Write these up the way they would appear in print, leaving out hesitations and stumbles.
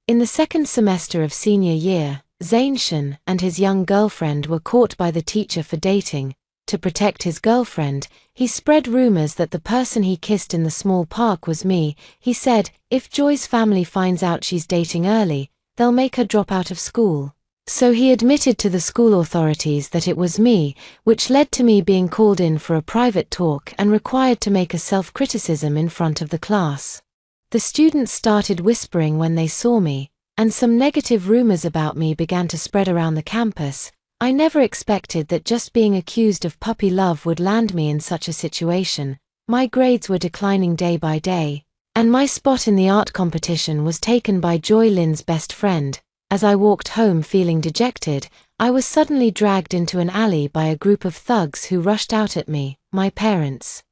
In the second semester of senior year, Zainshun and his young girlfriend were caught by the teacher for dating. To protect his girlfriend, he spread rumors that the person he kissed in the small park was me. He said, if Joy's family finds out she's dating early, they'll make her drop out of school. So he admitted to the school authorities that it was me, which led to me being called in for a private talk and required to make a self-criticism in front of the class. The students started whispering when they saw me, and some negative rumors about me began to spread around the campus. I never expected that just being accused of puppy love would land me in such a situation. My grades were declining day by day, and my spot in the art competition was taken by Joy Lin's best friend. As I walked home feeling dejected, I was suddenly dragged into an alley by a group of thugs who rushed out at me. My parents,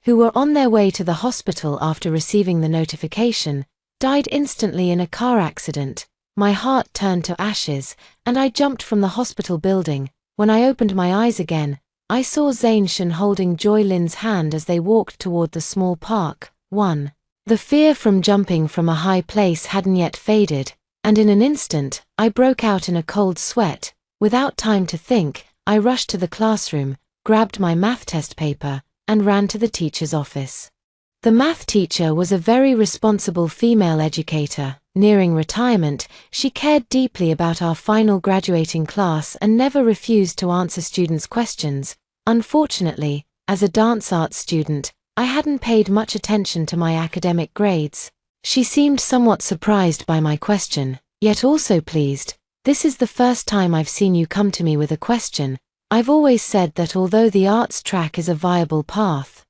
who were on their way to the hospital after receiving the notification, died instantly in a car accident. My heart turned to ashes, and I jumped from the hospital building. When I opened my eyes again, I saw Zainshun holding Joy Lin's hand as they walked toward the small park. 1. The fear from jumping from a high place hadn't yet faded, and in an instant, I broke out in a cold sweat. Without time to think, I rushed to the classroom, grabbed my math test paper, and ran to the teacher's office. The math teacher was a very responsible female educator. Nearing retirement, she cared deeply about our final graduating class and never refused to answer students' questions. Unfortunately, as a dance arts student, I hadn't paid much attention to my academic grades. She seemed somewhat surprised by my question, yet also pleased. This is the first time I've seen you come to me with a question. I've always said that although the arts track is a viable path,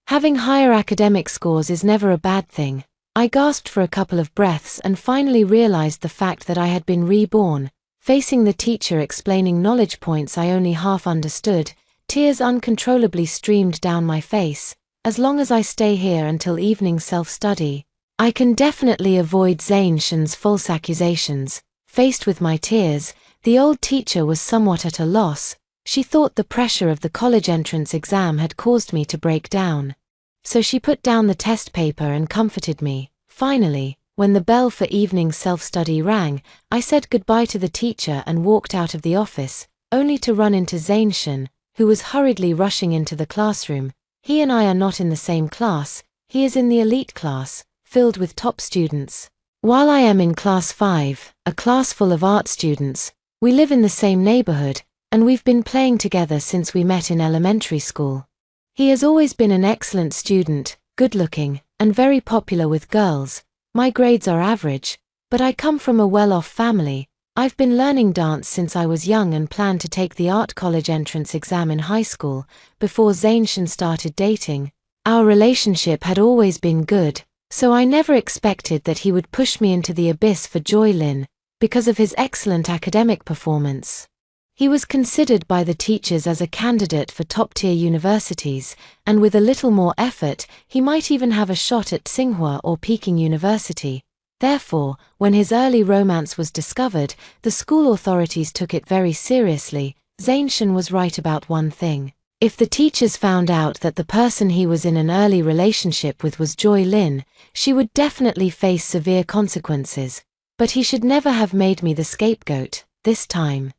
having higher academic scores is never a bad thing. I gasped for a couple of breaths and finally realized the fact that I had been reborn. Facing the teacher explaining knowledge points I only half understood, tears uncontrollably streamed down my face. As long as I stay here until evening self-study, I can definitely avoid Zainshun's false accusations. Faced with my tears, the old teacher was somewhat at a loss. She thought the pressure of the college entrance exam had caused me to break down. So she put down the test paper and comforted me. Finally, when the bell for evening self-study rang, I said goodbye to the teacher and walked out of the office, only to run into Zainshun, who was hurriedly rushing into the classroom. He and I are not in the same class. He is in the elite class, filled with top students, while I am in class 5, a class full of art students. We live in the same neighborhood, and we've been playing together since we met in elementary school. He has always been an excellent student, good-looking, and very popular with girls. My grades are average, but I come from a well-off family. I've been learning dance since I was young and planned to take the art college entrance exam in high school, before Zainshun started dating. Our relationship had always been good, so I never expected that he would push me into the abyss for Joy Lin, because of his excellent academic performance. He was considered by the teachers as a candidate for top-tier universities, and with a little more effort, he might even have a shot at Tsinghua or Peking University. Therefore, when his early romance was discovered, the school authorities took it very seriously. Zainshun was right about one thing. If the teachers found out that the person he was in an early relationship with was Joy Lin, she would definitely face severe consequences. But he should never have made me the scapegoat, this time.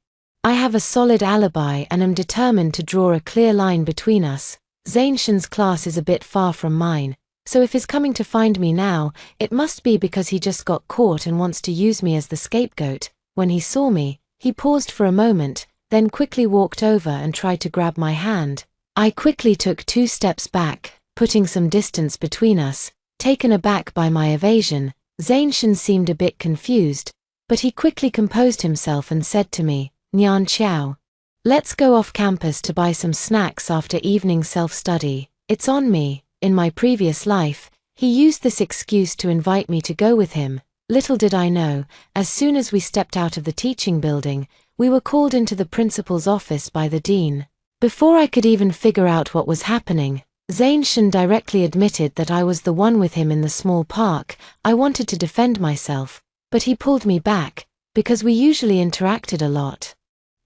I have a solid alibi and am determined to draw a clear line between us. Zainshun's class is a bit far from mine, so if he's coming to find me now, it must be because he just got caught and wants to use me as the scapegoat. When he saw me, he paused for a moment, then quickly walked over and tried to grab my hand. I quickly took 2 steps back, putting some distance between us. Taken aback by my evasion, Zainshun seemed a bit confused, but he quickly composed himself and said to me, "Nian Qiao. Let's go off campus to buy some snacks after evening self-study. It's on me." In my previous life, he used this excuse to invite me to go with him. Little did I know, as soon as we stepped out of the teaching building, we were called into the principal's office by the dean. Before I could even figure out what was happening, Zainshun directly admitted that I was the one with him in the small park. I wanted to defend myself, but he pulled me back, because we usually interacted a lot.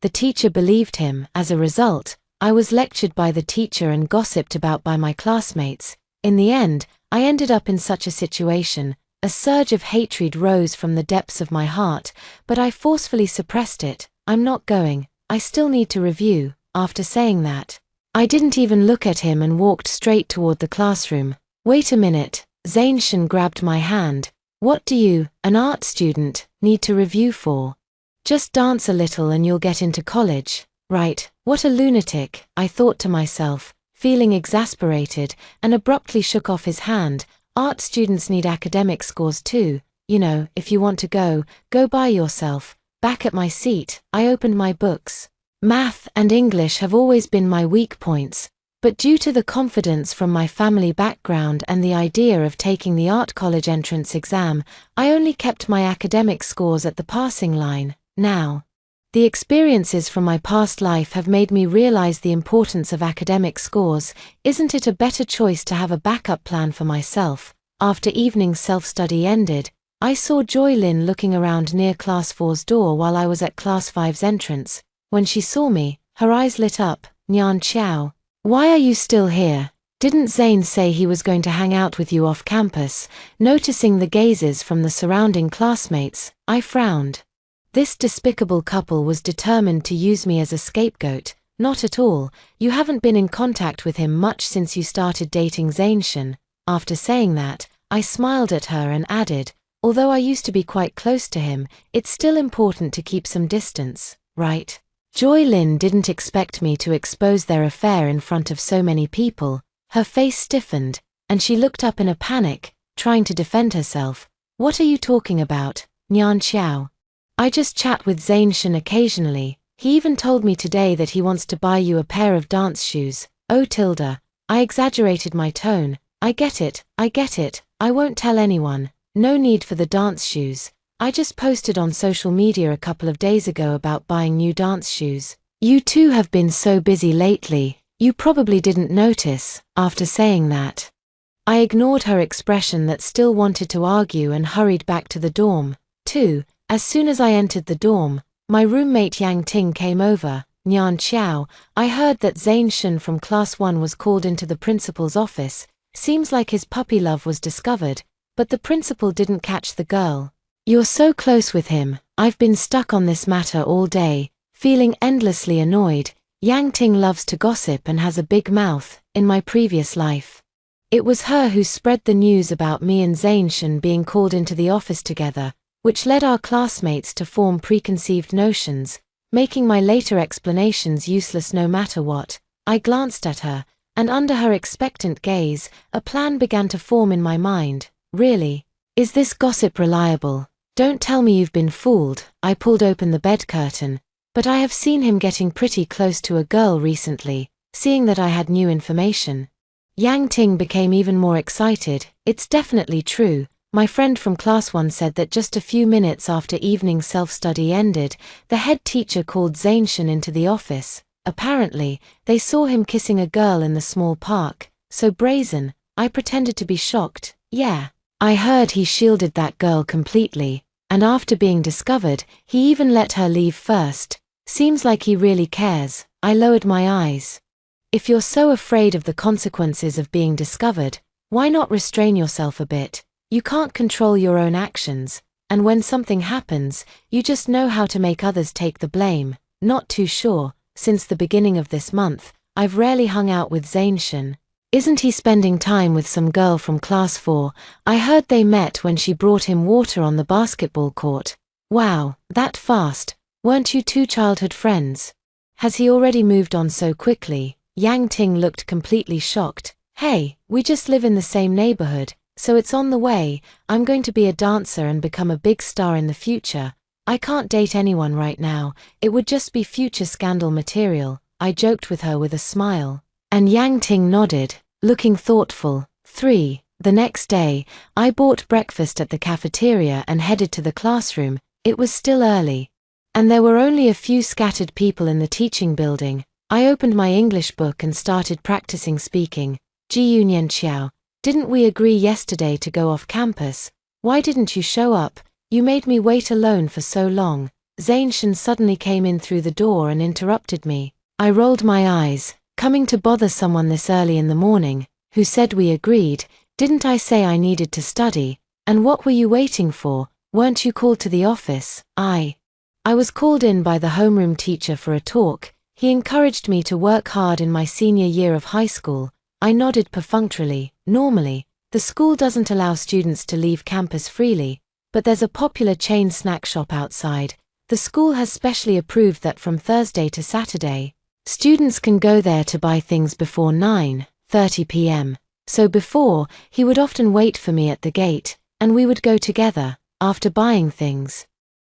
The teacher believed him. As a result, I was lectured by the teacher and gossiped about by my classmates. In the end, I ended up in such a situation. A surge of hatred rose from the depths of my heart, but I forcefully suppressed it. I'm not going. I still need to review. After saying that, I didn't even look at him and walked straight toward the classroom. Wait a minute. Zainchen grabbed my hand. What do you, an art student, need to review for? Just dance a little and you'll get into college. Right, what a lunatic, I thought to myself, feeling exasperated, and abruptly shook off his hand. Art students need academic scores too. You know, if you want to go by yourself. Back at my seat, I opened my books. Math and English have always been my weak points, but due to the confidence from my family background and the idea of taking the art college entrance exam, I only kept my academic scores at the passing line. Now, the experiences from my past life have made me realize the importance of academic scores. Isn't it a better choice to have a backup plan for myself? After evening self-study ended, I saw Joy Lin looking around near Class 4's door while I was at Class 5's entrance. When she saw me, her eyes lit up. Nyan Qiao, why are you still here? Didn't Zane say he was going to hang out with you off campus? Noticing the gazes from the surrounding classmates, I frowned. This despicable couple was determined to use me as a scapegoat. Not at all. You haven't been in contact with him much since you started dating Zainchen. After saying that, I smiled at her and added, although I used to be quite close to him, it's still important to keep some distance, right? Joy Lin didn't expect me to expose their affair in front of so many people. Her face stiffened, and she looked up in a panic, trying to defend herself. What are you talking about, Nyan Qiao? I just chat with Zainchen occasionally. He even told me today that he wants to buy you a pair of dance shoes. Oh Tilda, I exaggerated my tone. I get it, I won't tell anyone. No need for the dance shoes. I just posted on social media a couple of days ago about buying new dance shoes. You two have been so busy lately, you probably didn't notice. After saying that, I ignored her expression that still wanted to argue and hurried back to the dorm. 2. As soon as I entered the dorm, my roommate Yang Ting came over. Nyan Qiao, I heard that Zainchen from Class 1 was called into the principal's office. Seems like his puppy love was discovered, but the principal didn't catch the girl. You're so close with him. I've been stuck on this matter all day, feeling endlessly annoyed. Yang Ting loves to gossip and has a big mouth. In my previous life, it was her who spread the news about me and Zainchen being called into the office together, which led our classmates to form preconceived notions, making my later explanations useless no matter what. I glanced at her, and under her expectant gaze, a plan began to form in my mind. Really? Is this gossip reliable? Don't tell me you've been fooled. I pulled open the bed curtain, but I have seen him getting pretty close to a girl recently. Seeing that I had new information, Yang Ting became even more excited. It's definitely true. My friend from Class 1 said that just a few minutes after evening self-study ended, the head teacher called Zainchen into the office. Apparently, they saw him kissing a girl in the small park. So brazen. I pretended to be shocked. Yeah, I heard he shielded that girl completely, and after being discovered, he even let her leave first. Seems like he really cares. I lowered my eyes. If you're so afraid of the consequences of being discovered, why not restrain yourself a bit? You can't control your own actions, and when something happens, you just know how to make others take the blame. Not too sure. Since the beginning of this month, I've rarely hung out with Zainchen. Isn't he spending time with some girl from Class 4? I heard they met when she brought him water on the basketball court. Wow, that fast. Weren't you two childhood friends? Has he already moved on so quickly? Yang Ting looked completely shocked. Hey, we just live in the same neighborhood, so it's on the way. I'm going to be a dancer and become a big star in the future. I can't date anyone right now. It would just be future scandal material. I joked with her with a smile. And Yang Ting nodded, looking thoughtful. 3. The next day, I bought breakfast at the cafeteria and headed to the classroom. It was still early, and there were only a few scattered people in the teaching building. I opened my English book and started practicing speaking. Ji Yunyan Qiao, didn't we agree yesterday to go off campus? Why didn't you show up? You made me wait alone for so long. Zainchen suddenly came in through the door and interrupted me. I rolled my eyes. Coming to bother someone this early in the morning? Who said we agreed? Didn't I say I needed to study? And what were you waiting for? Weren't you called to the office? I was called in by the homeroom teacher for a talk. He encouraged me to work hard in my senior year of high school. I nodded perfunctorily. Normally, the school doesn't allow students to leave campus freely, but there's a popular chain snack shop outside. The school has specially approved that from Thursday to Saturday, students can go there to buy things before 9:30 p.m. So before, he would often wait for me at the gate, and we would go together. After buying things,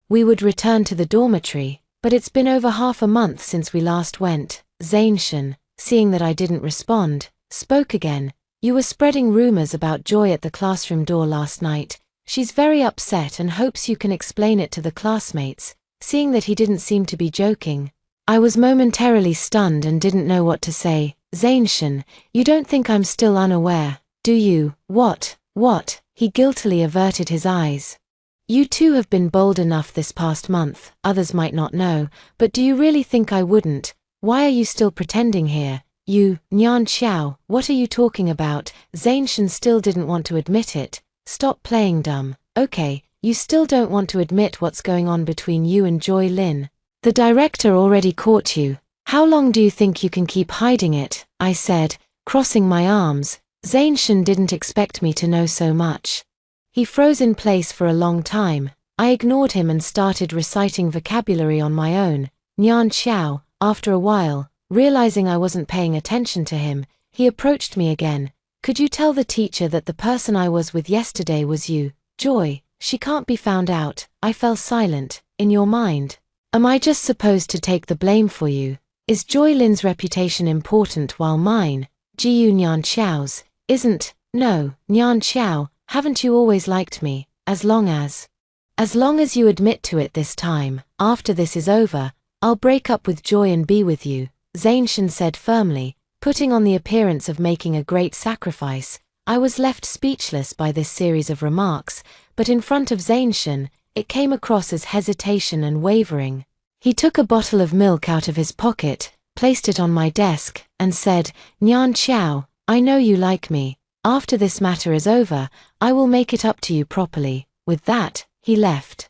we would return to the dormitory, but it's been over half a month since we last went. Zainshun, seeing that I didn't respond, spoke again. You were spreading rumors about Joy at the classroom door last night. She's very upset and hopes you can explain it to the classmates. Seeing that he didn't seem to be joking, I was momentarily stunned and didn't know what to say. Zainshun, you don't think I'm still unaware, do you? What? He guiltily averted his eyes. You too have been bold enough this past month. Others might not know, but do you really think I wouldn't? Why are you still pretending here? You, Nyan Xiao, what are you talking about? Zainshun still didn't want to admit it. Stop playing dumb. Okay, you still don't want to admit what's going on between you and Joy Lin. The director already caught you. How long do you think you can keep hiding it? I said, crossing my arms. Zainshun didn't expect me to know so much. He froze in place for a long time. I ignored him and started reciting vocabulary on my own. Nyan Xiao, after a while, realizing I wasn't paying attention to him, he approached me again. Could you tell the teacher that the person I was with yesterday was you, Joy? She can't be found out. I fell silent. In your mind, am I just supposed to take the blame for you? Is Joy Lin's reputation important while mine, Jiyu Nyan Xiao's, isn't? No, Nyan Xiao, haven't you always liked me? As long as you admit to it this time. After this is over, I'll break up with Joy and be with you, Zainshun said firmly, putting on the appearance of making a great sacrifice. I was left speechless by this series of remarks, but in front of Zainshun, it came across as hesitation and wavering. He took a bottle of milk out of his pocket, placed it on my desk, and said, Nyan Xiao, I know you like me. After this matter is over, I will make it up to you properly. With that, he left.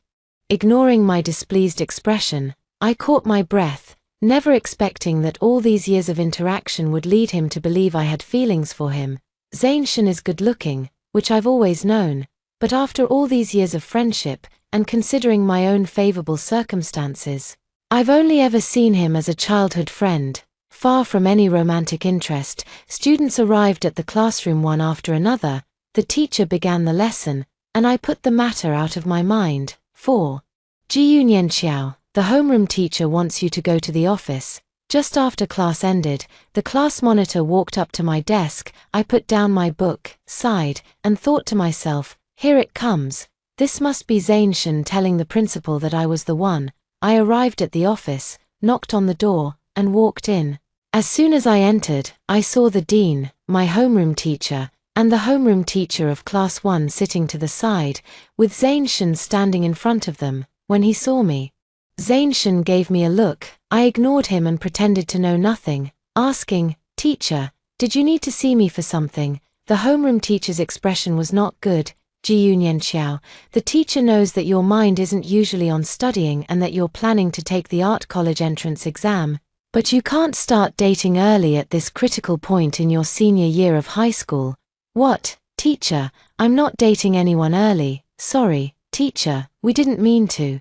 Ignoring my displeased expression, I caught my breath, never expecting that all these years of interaction would lead him to believe I had feelings for him. Zainshun is good-looking, which I've always known, but after all these years of friendship, and considering my own favorable circumstances, I've only ever seen him as a childhood friend. Far from any romantic interest, students arrived at the classroom one after another. The teacher began the lesson, and I put the matter out of my mind. 4. Jiyu Nianxiao, the homeroom teacher wants you to go to the office. Just after class ended, the class monitor walked up to my desk. I put down my book, sighed, and thought to myself, here it comes. This must be Zainshun telling the principal that I was the one. I arrived at the office, knocked on the door, and walked in. As soon as I entered, I saw the dean, my homeroom teacher, and the homeroom teacher of Class 1 sitting to the side, with Zainshun standing in front of them. When he saw me, Zainshun gave me a look. I ignored him and pretended to know nothing, asking, Teacher, did you need to see me for something? The homeroom teacher's expression was not good. Jiyu Nianxiao, the teacher knows that your mind isn't usually on studying and that you're planning to take the art college entrance exam. But you can't start dating early at this critical point in your senior year of high school. What, teacher? I'm not dating anyone early. Sorry, teacher, we didn't mean to.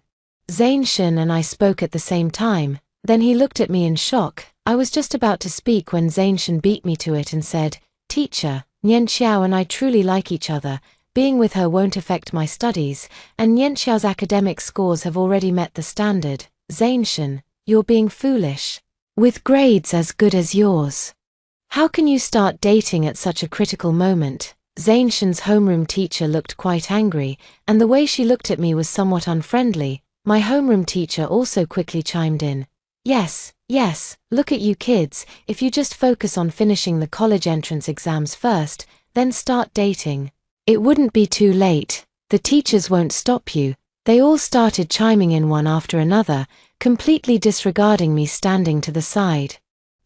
Zainshun and I spoke at the same time. Then he looked at me in shock. I was just about to speak when Zainshun beat me to it and said, Teacher, Nianxiao and I truly like each other. Being with her won't affect my studies, and Nianxiao's academic scores have already met the standard. Zainshun, you're being foolish. With grades as good as yours, how can you start dating at such a critical moment? Zainshun's homeroom teacher looked quite angry, and the way she looked at me was somewhat unfriendly. My homeroom teacher also quickly chimed in. Yes, look at you kids, if you just focus on finishing the college entrance exams first, then start dating. It wouldn't be too late. The teachers won't stop you. They all started chiming in one after another, completely disregarding me standing to the side.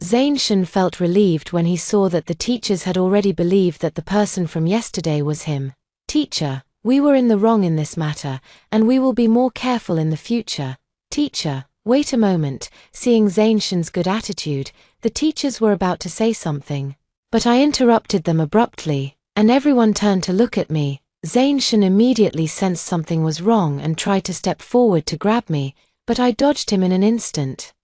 Zainshun felt relieved when he saw that the teachers had already believed that the person from yesterday was him. Teacher, We were in the wrong in this matter, and we will be more careful in the future. Teacher, wait a moment. Seeing Zainshun's good attitude, the teachers were about to say something. But I interrupted them abruptly, and everyone turned to look at me. Zainshun immediately sensed something was wrong and tried to step forward to grab me, but I dodged him in an instant.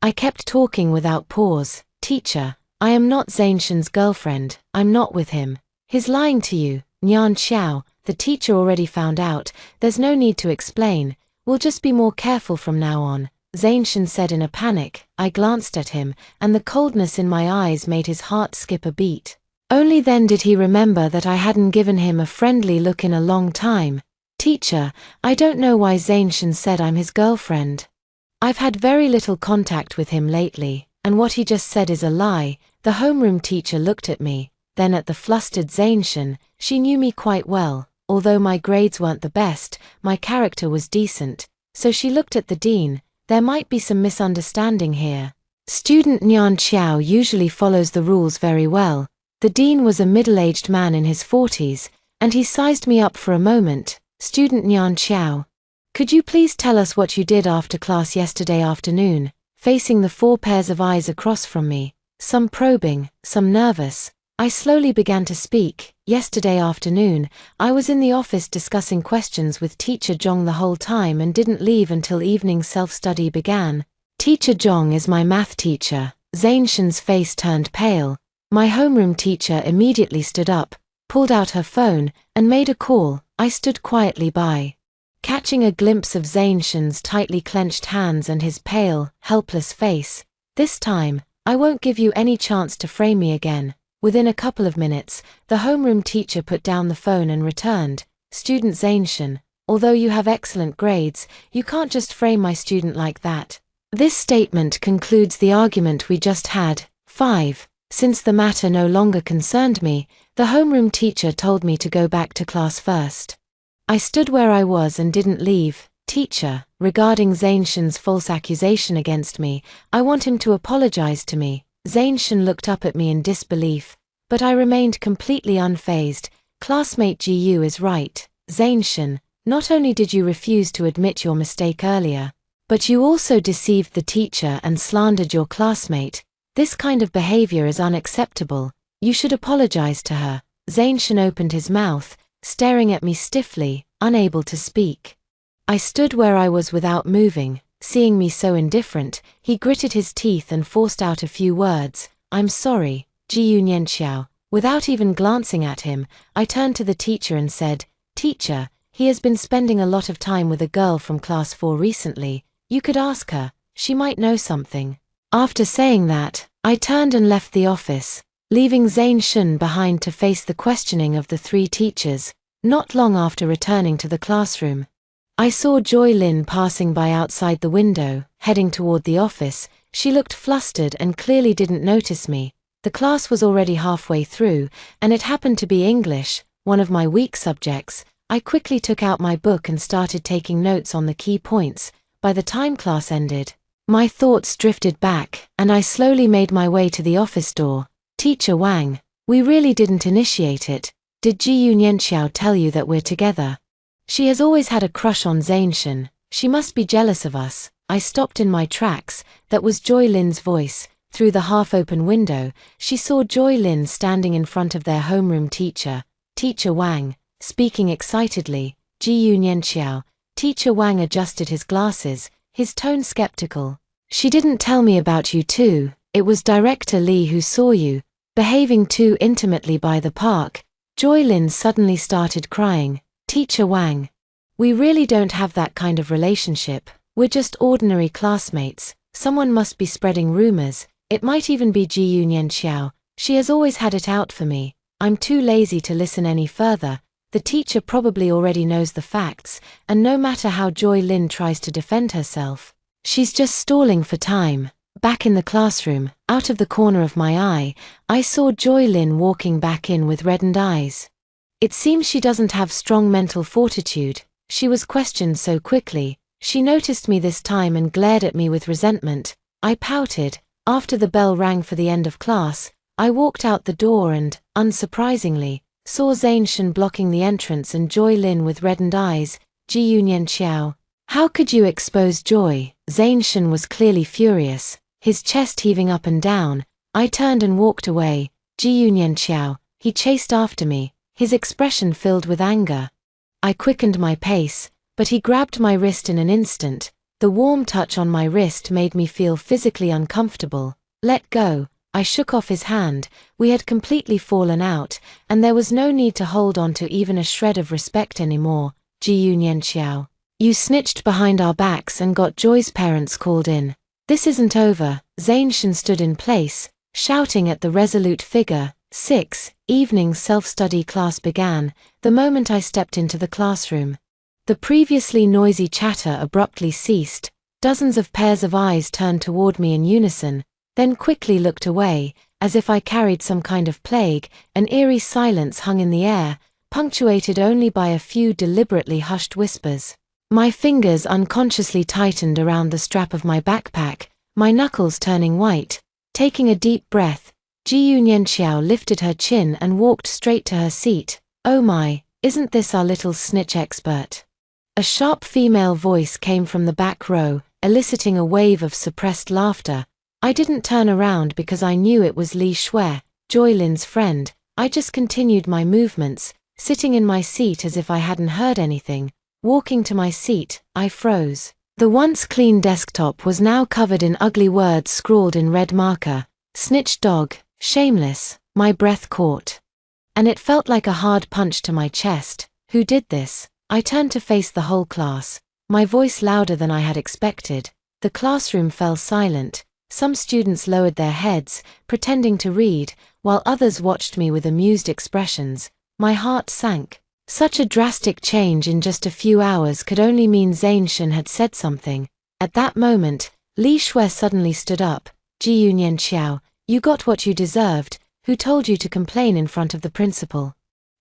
I kept talking without pause. Teacher, I am not Zainshun's girlfriend, I'm not with him. He's lying to you, Nyan Xiao. The teacher already found out, there's no need to explain, we'll just be more careful from now on, Zainshun said in a panic. I glanced at him, and the coldness in my eyes made his heart skip a beat. Only then did he remember that I hadn't given him a friendly look in a long time. Teacher, I don't know why Zainshun said I'm his girlfriend. I've had very little contact with him lately, and what he just said is a lie. The homeroom teacher looked at me, then at the flustered Zainshun. She knew me quite well. Although my grades weren't the best, my character was decent, so she looked at the dean. There might be some misunderstanding here. Student Nyan Xiao usually follows the rules very well. The dean was a middle-aged man in his 40s, and he sized me up for a moment. Student Nyan Xiao, could you please tell us what you did after class yesterday afternoon? Facing the 4 pairs of eyes across from me, some probing, some nervous, I slowly began to speak. Yesterday afternoon, I was in the office discussing questions with Teacher Zhong the whole time and didn't leave until evening self-study began. Teacher Zhong is my math teacher. Zainshun's face turned pale. My homeroom teacher immediately stood up, pulled out her phone, and made a call. I stood quietly by, catching a glimpse of Zainshun's tightly clenched hands and his pale, helpless face. This time, I won't give you any chance to frame me again. Within a couple of minutes, the homeroom teacher put down the phone and returned. Student Zainshun, although you have excellent grades, you can't just frame my student like that. This statement concludes the argument we just had. 5. Since the matter no longer concerned me, the homeroom teacher told me to go back to class first. I stood where I was and didn't leave. Teacher, regarding Zainshun's false accusation against me, I want him to apologize to me. Zainshun looked up at me in disbelief, but I remained completely unfazed. Classmate Gu is right. Zainshun, not only did you refuse to admit your mistake earlier, but you also deceived the teacher and slandered your classmate. This kind of behavior is unacceptable. You should apologize to her. Zainshun opened his mouth, staring at me stiffly, unable to speak. I stood where I was without moving. Seeing me so indifferent, he gritted his teeth and forced out a few words. I'm sorry, Jiyu Nianxiao. Without even glancing at him, I turned to the teacher and said, Teacher, he has been spending a lot of time with a girl from class 4 recently. You could ask her, she might know something. After saying that, I turned and left the office, leaving Zainshun behind to face the questioning of the 3 teachers. Not long after returning to the classroom, I saw Joy Lin passing by outside the window, heading toward the office. She looked flustered and clearly didn't notice me. The class was already halfway through, and it happened to be English, one of my weak subjects. I quickly took out my book and started taking notes on the key points. By the time class ended, my thoughts drifted back, and I slowly made my way to the office door. Teacher Wang, we really didn't initiate it. Did Jiyu Nianxiao tell you that we're together? She has always had a crush on Zainshun. She must be jealous of us. I stopped in my tracks. That was Joy Lin's voice. Through the half-open window, she saw Joy Lin standing in front of their homeroom teacher, Teacher Wang, speaking excitedly. Jiyu Nianxiao. Teacher Wang adjusted his glasses, his tone skeptical. She didn't tell me about you too. It was Director Li who saw you, behaving too intimately by the park. Joy Lin suddenly started crying. Teacher Wang, we really don't have that kind of relationship. We're just ordinary classmates. Someone must be spreading rumors. It might even be Jiyu Nianxiao. She has always had it out for me. I'm too lazy to listen any further. The teacher probably already knows the facts, and no matter how Joy Lin tries to defend herself, she's just stalling for time. Back in the classroom, out of the corner of my eye, I saw Joy Lin walking back in with reddened eyes. It seems she doesn't have strong mental fortitude. She was questioned so quickly. She noticed me this time and glared at me with resentment. I pouted. After the bell rang for the end of class, I walked out the door and, unsurprisingly, saw Zanshin blocking the entrance and Joy Lin with reddened eyes. Ji Yunyan Xiao. How could you expose Joy? Zanshin was clearly furious, his chest heaving up and down. I turned and walked away. Ji Yunyan Xiao. He chased after me, his expression filled with anger. I quickened my pace, but he grabbed my wrist in an instant. The warm touch on my wrist made me feel physically uncomfortable. Let go. I shook off his hand. We had completely fallen out, and there was no need to hold on to even a shred of respect anymore. Ji Yunyan Xiao. You snitched behind our backs and got Joy's parents called in. This isn't over. Zanshin stood in place, shouting at the resolute figure. 6. Evening self-study class began, the moment I stepped into the classroom. The previously noisy chatter abruptly ceased. Dozens of pairs of eyes turned toward me in unison, then quickly looked away, as if I carried some kind of plague. An eerie silence hung in the air, punctuated only by a few deliberately hushed whispers. My fingers unconsciously tightened around the strap of my backpack, my knuckles turning white. Taking a deep breath, Ji Yunyan Xiao lifted her chin and walked straight to her seat. Oh my, isn't this our little snitch expert? A sharp female voice came from the back row, eliciting a wave of suppressed laughter. I didn't turn around because I knew it was Li Shui, Joy Lin's friend. I just continued my movements, sitting in my seat as if I hadn't heard anything. Walking to my seat, I froze. The once clean desktop was now covered in ugly words scrawled in red marker. Snitch dog, shameless. My breath caught. And it felt like a hard punch to my chest. Who did this? I turned to face the whole class, my voice louder than I had expected. The classroom fell silent. Some students lowered their heads, pretending to read, while others watched me with amused expressions. My heart sank. Such a drastic change in just a few hours could only mean Zanshin had said something. At that moment, Li Shui suddenly stood up. Ji Yunyan Xiao, you got what you deserved. Who told you to complain in front of the principal?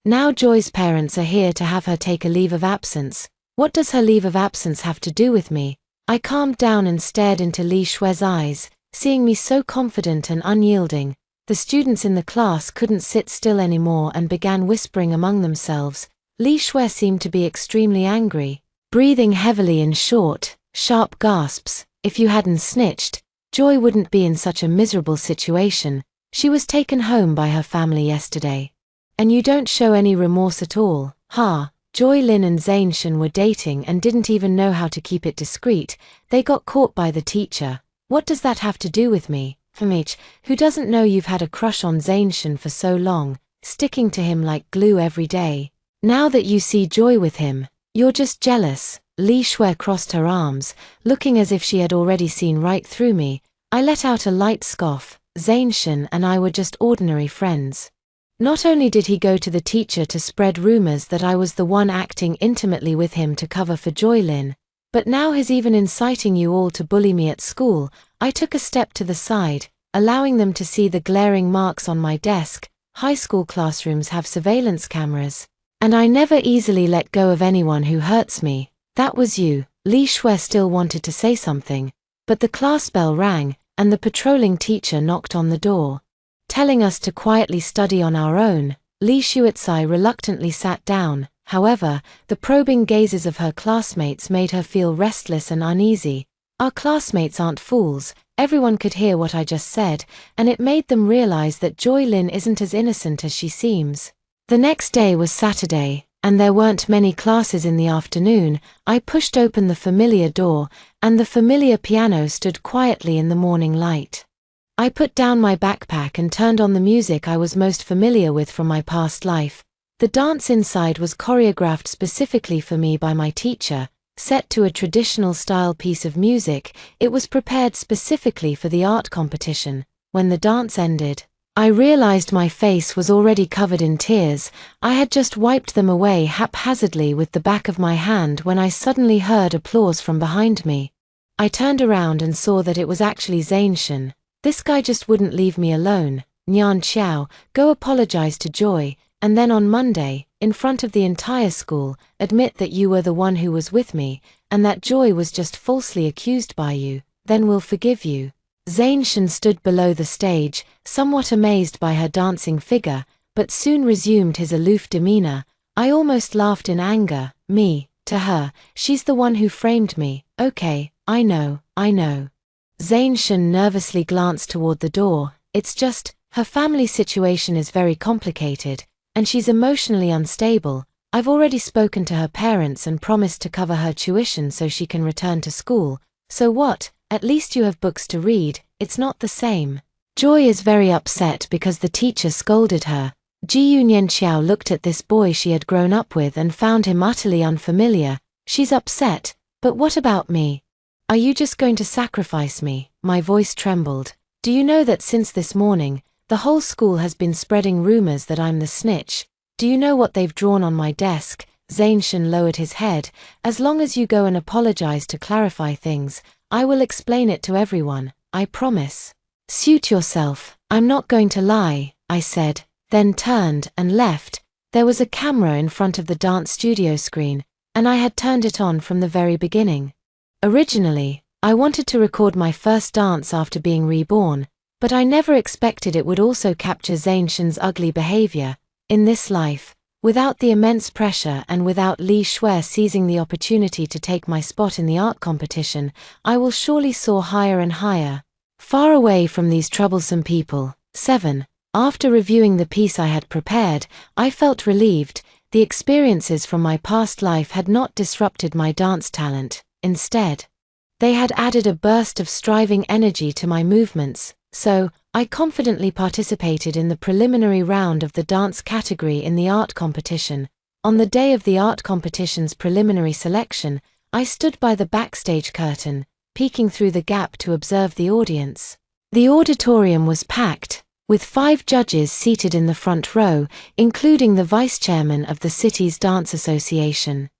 Now Joy's parents are here to have her take a leave of absence. What does her leave of absence have to do with me? I calmed down and stared into Li Shui's eyes, seeing me so confident and unyielding. The students in the class couldn't sit still anymore and began whispering among themselves. Li Shui seemed to be extremely angry, breathing heavily in short, sharp gasps. If you hadn't snitched, Joy wouldn't be in such a miserable situation. She was taken home by her family yesterday. And you don't show any remorse at all. Ha! Joy Lin and Zanshin were dating and didn't even know how to keep it discreet. They got caught by the teacher. What does that have to do with me? Mitch, who doesn't know you've had a crush on Zanshin for so long, sticking to him like glue every day. Now that you see Joy with him, you're just jealous. Li Shui crossed her arms, looking as if she had already seen right through me. I let out a light scoff. Zanshin and I were just ordinary friends. Not only did he go to the teacher to spread rumors that I was the one acting intimately with him to cover for Joy Lin, but now he's even inciting you all to bully me at school. I took a step to the side, allowing them to see the glaring marks on my desk. High school classrooms have surveillance cameras, and I never easily let go of anyone who hurts me. That was you. Li Shui still wanted to say something, but the class bell rang, and the patrolling teacher knocked on the door, telling us to quietly study on our own. Li Shuitsai reluctantly sat down. However, the probing gazes of her classmates made her feel restless and uneasy. Our classmates aren't fools. Everyone could hear what I just said, and it made them realize that Joy Lin isn't as innocent as she seems. The next day was Saturday, and there weren't many classes in the afternoon. I pushed open the familiar door, and the familiar piano stood quietly in the morning light. I put down my backpack and turned on the music I was most familiar with from my past life. The dance inside was choreographed specifically for me by my teacher, set to a traditional style piece of music. It was prepared specifically for the art competition. When the dance ended, I realized my face was already covered in tears. I had just wiped them away haphazardly with the back of my hand when I suddenly heard applause from behind me. I turned around and saw that it was actually Zanshin. This guy just wouldn't leave me alone. Nyan Xiao, go apologize to Joy, and then on Monday, in front of the entire school, admit that you were the one who was with me, and that Joy was just falsely accused by you. Then we'll forgive you. Zanshin stood below the stage, somewhat amazed by her dancing figure, but soon resumed his aloof demeanor. I almost laughed in anger. Me, to her, she's the one who framed me. Okay, I know. Zainshun nervously glanced toward the door. It's just, her family situation is very complicated, and she's emotionally unstable. I've already spoken to her parents and promised to cover her tuition so she can return to school. So what? At least you have books to read. It's not the same. Joy is very upset because the teacher scolded her. Ji Yunyanqiao looked at this boy she had grown up with and found him utterly unfamiliar. She's upset, but what about me? Are you just going to sacrifice me? My voice trembled. Do you know that since this morning, the whole school has been spreading rumors that I'm the snitch? Do you know what they've drawn on my desk? Zainshun lowered his head. As long as you go and apologize to clarify things, I will explain it to everyone, I promise. Suit yourself, I'm not going to lie, I said, then turned and left. There was a camera in front of the dance studio screen, and I had turned it on from the very beginning. Originally, I wanted to record my first dance after being reborn, but I never expected it would also capture Zainshun's ugly behavior. In this life, without the immense pressure and without Li Shuai seizing the opportunity to take my spot in the art competition, I will surely soar higher and higher, far away from these troublesome people. 7. After reviewing the piece I had prepared, I felt relieved. The experiences from my past life had not disrupted my dance talent. Instead, they had added a burst of striving energy to my movements, so I confidently participated in the preliminary round of the dance category in the art competition. On the day of the art competition's preliminary selection, I stood by the backstage curtain, peeking through the gap to observe the audience. The auditorium was packed, with 5 judges seated in the front row, including the vice-chairman of the city's dance association.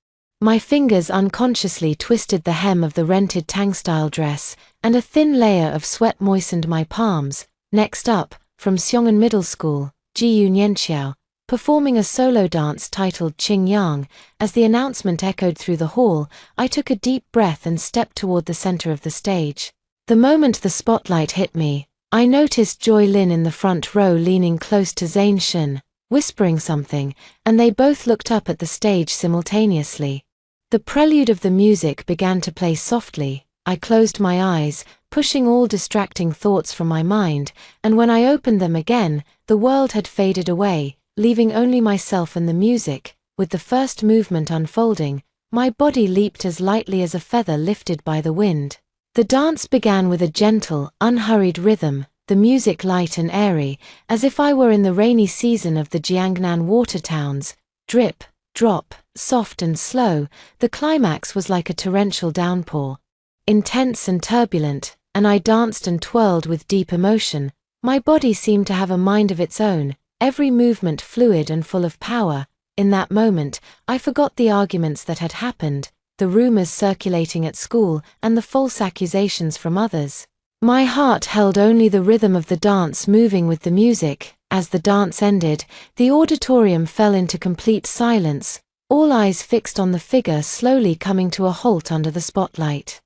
My fingers unconsciously twisted the hem of the rented Tang-style dress, and a thin layer of sweat moistened my palms. Next up, from Xiong'an Middle School, Ji Yunyanqiao, performing a solo dance titled Qing Yang. As the announcement echoed through the hall, I took a deep breath and stepped toward the center of the stage. The moment the spotlight hit me, I noticed Joy Lin in the front row leaning close to Zainshun, whispering something, and they both looked up at the stage simultaneously. The prelude of the music began to play softly. I closed my eyes, pushing all distracting thoughts from my mind, and when I opened them again, the world had faded away, leaving only myself and the music. With the first movement unfolding, my body leaped as lightly as a feather lifted by the wind. The dance began with a gentle, unhurried rhythm, the music light and airy, as if I were in the rainy season of the Jiangnan water towns. Drip, drop, soft and slow, the climax was like a torrential downpour. Intense and turbulent, and I danced and twirled with deep emotion. My body seemed to have a mind of its own, every movement fluid and full of power. In that moment, I forgot the arguments that had happened, the rumors circulating at school, and the false accusations from others. My heart held only the rhythm of the dance moving with the music. As the dance ended, the auditorium fell into complete silence, all eyes fixed on the figure slowly coming to a halt under the spotlight.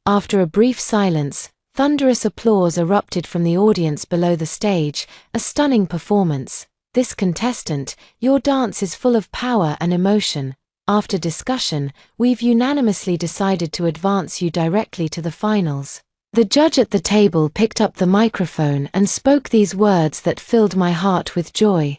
After a brief silence, thunderous applause erupted from the audience below the stage. A stunning performance. This contestant, your dance is full of power and emotion. After discussion, we've unanimously decided to advance you directly to the finals. The judge at the table picked up the microphone and spoke these words that filled my heart with joy.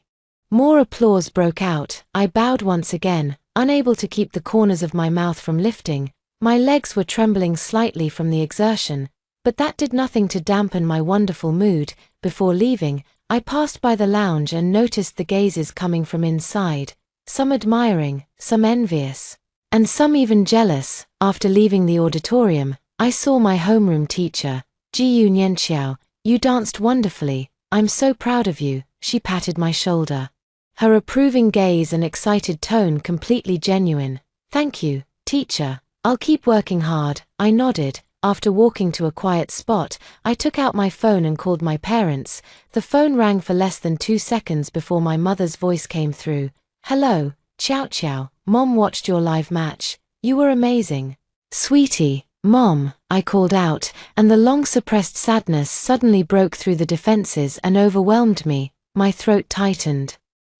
More applause broke out. I bowed once again, unable to keep the corners of my mouth from lifting. My legs were trembling slightly from the exertion, but that did nothing to dampen my wonderful mood. Before leaving, I passed by the lounge and noticed the gazes coming from inside, some admiring, some envious, and some even jealous. After leaving the auditorium, I saw my homeroom teacher, Ji Yunyanqiao. You danced wonderfully, I'm so proud of you. She patted my shoulder. Her approving gaze and excited tone completely genuine. Thank you, teacher. I'll keep working hard, I nodded. After walking to a quiet spot, I took out my phone and called my parents. The phone rang for less than 2 seconds before my mother's voice came through. Hello, Qiao Qiao. Mom watched your live match. You were amazing. Sweetie, Mom, I called out, and the long-suppressed sadness suddenly broke through the defenses and overwhelmed me. My throat tightened.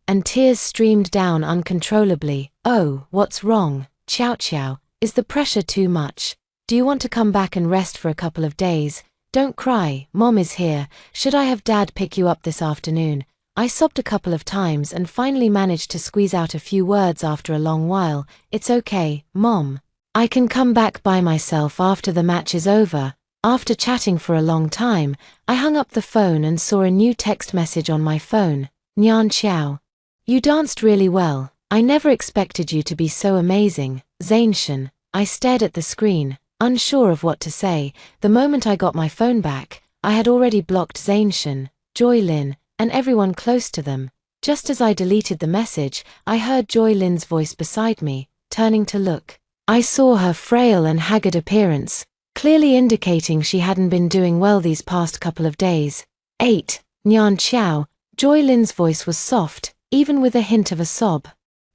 and tears streamed down uncontrollably. "Oh, what's wrong, Xiao Xiao? Is the pressure too much? Do you want to come back and rest for a couple of days? Don't cry, Mom is here. Should I have Dad pick you up this afternoon?" I sobbed a couple of times and finally managed to squeeze out a few words after a long while. "It's okay, Mom. I can come back by myself after the match is over." After chatting for a long time, I hung up the phone and saw a new text message on my phone. "Nian Xiao. You danced really well. I never expected you to be so amazing, Zainchen." I stared at the screen, unsure of what to say. The moment I got my phone back, I had already blocked Zainchen, Joy Lin, and everyone close to them. Just as I deleted the message, I heard Joy Lin's voice beside me. Turning to look, I saw her frail and haggard appearance, clearly indicating she hadn't been doing well these past couple of days. 8. Nian Xiao. Joy Lin's voice was soft, even with a hint of a sob.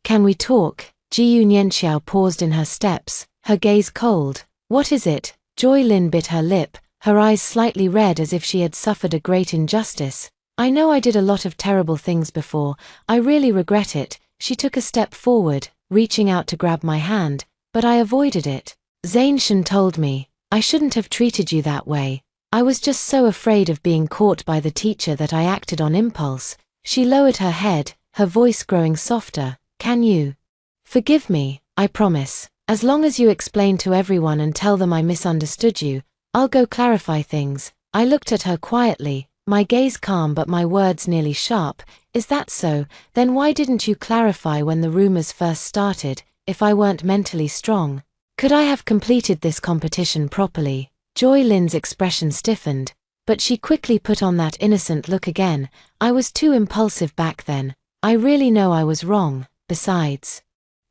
"Can we talk?" Jiyu Nianxiao paused in her steps, her gaze cold. "What is it?" Joy Lin bit her lip, her eyes slightly red as if she had suffered a great injustice. "I know I did a lot of terrible things before. I really regret it." She took a step forward, reaching out to grab my hand, but I avoided it. "Zainchen told me I shouldn't have treated you that way. I was just so afraid of being caught by the teacher that I acted on impulse." She lowered her head, her voice growing softer. "Can you forgive me? I promise. As long as you explain to everyone and tell them I misunderstood you, I'll go clarify things." I looked at her quietly, my gaze calm but my words nearly sharp. "Is that so? Then why didn't you clarify when the rumors first started, if I weren't mentally strong? Could I have completed this competition properly?" Joy Lin's expression stiffened, but she quickly put on that innocent look again. "I was too impulsive back then. I really know I was wrong. Besides,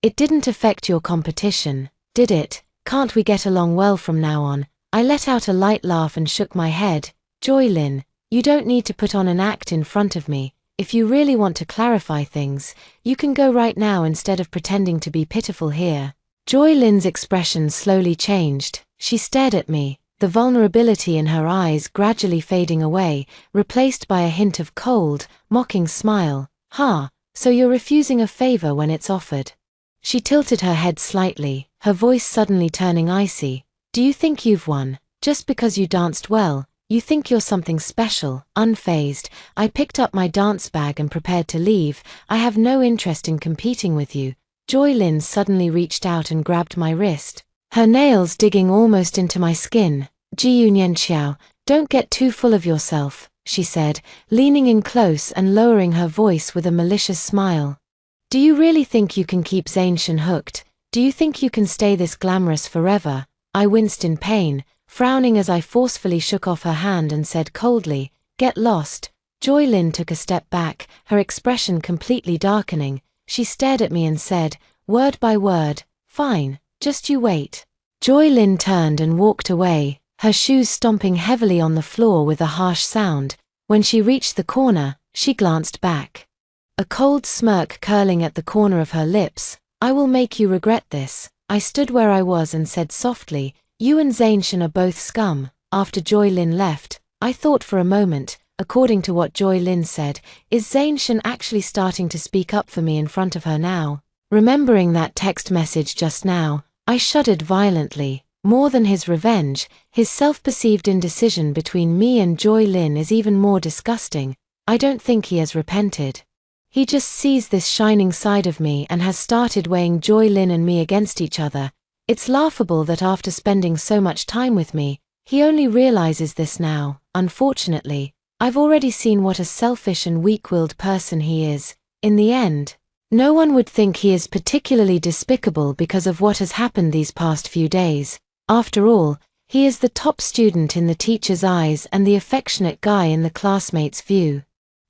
it didn't affect your competition, did it? Can't we get along well from now on?" I let out a light laugh and shook my head. "Joy Lin, you don't need to put on an act in front of me. If you really want to clarify things, you can go right now instead of pretending to be pitiful here." Joy Lin's expression slowly changed. She stared at me, the vulnerability in her eyes gradually fading away, replaced by a hint of cold, mocking smile. So you're refusing a favor when it's offered." She tilted her head slightly, her voice suddenly turning icy. "Do you think you've won, just because you danced well? You think you're something special?" Unfazed, I picked up my dance bag and prepared to leave. "I have no interest in competing with you." Joy Lin suddenly reached out and grabbed my wrist, her nails digging almost into my skin. "Jiyu Nianxiao, don't get too full of yourself," she said, leaning in close and lowering her voice with a malicious smile. "Do you really think you can keep Zainchen hooked? Do you think you can stay this glamorous forever?" I winced in pain, frowning as I forcefully shook off her hand and said coldly, "Get lost." Joy Lin took a step back, her expression completely darkening. She stared at me and said, word by word, "Fine, just you wait." Joy Lin turned and walked away, her shoes stomping heavily on the floor with a harsh sound. When she reached the corner, she glanced back, a cold smirk curling at the corner of her lips. "I will make you regret this." I stood where I was and said softly, "You and Zainchen are both scum." After Joy Lin left, I thought for a moment. According to what Joy Lin said, is Zainchen actually starting to speak up for me in front of her now? Remembering that text message just now, I shuddered violently. More than his revenge, his self-perceived indecision between me and Joy Lin is even more disgusting. I don't think he has repented. He just sees this shining side of me and has started weighing Joy Lin and me against each other. It's laughable that after spending so much time with me, he only realizes this now. Unfortunately, I've already seen what a selfish and weak-willed person he is. In the end, no one would think he is particularly despicable because of what has happened these past few days. After all, he is the top student in the teacher's eyes and the affectionate guy in the classmates' view.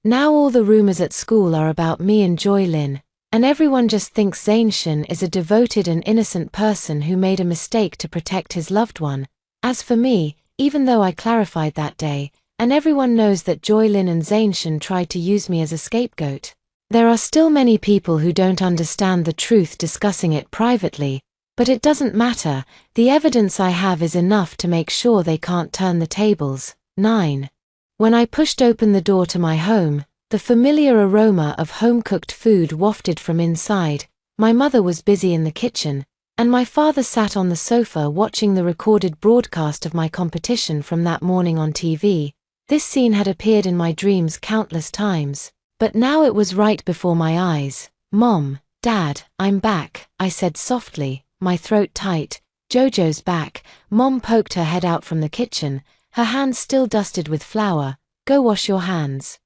Now all the rumors at school are about me and Joy Lin, and everyone just thinks Zainchen is a devoted and innocent person who made a mistake to protect his loved one. As for me, even though I clarified that day, and everyone knows that Joy Lin and Zainchen tried to use me as a scapegoat, there are still many people who don't understand the truth discussing it privately, but it doesn't matter. The evidence I have is enough to make sure they can't turn the tables. 9. When I pushed open the door to my home, The familiar aroma of home-cooked food wafted from inside. My mother was busy in the kitchen, and my father sat on the sofa watching the recorded broadcast of my competition from that morning on TV. This scene had appeared in my dreams countless times, but now it was right before my eyes. "Mom, Dad, I'm back," I said softly, my throat tight. "Jojo's back." Mom poked her head out from the kitchen, her hands still dusted with flour. "Go wash your hands.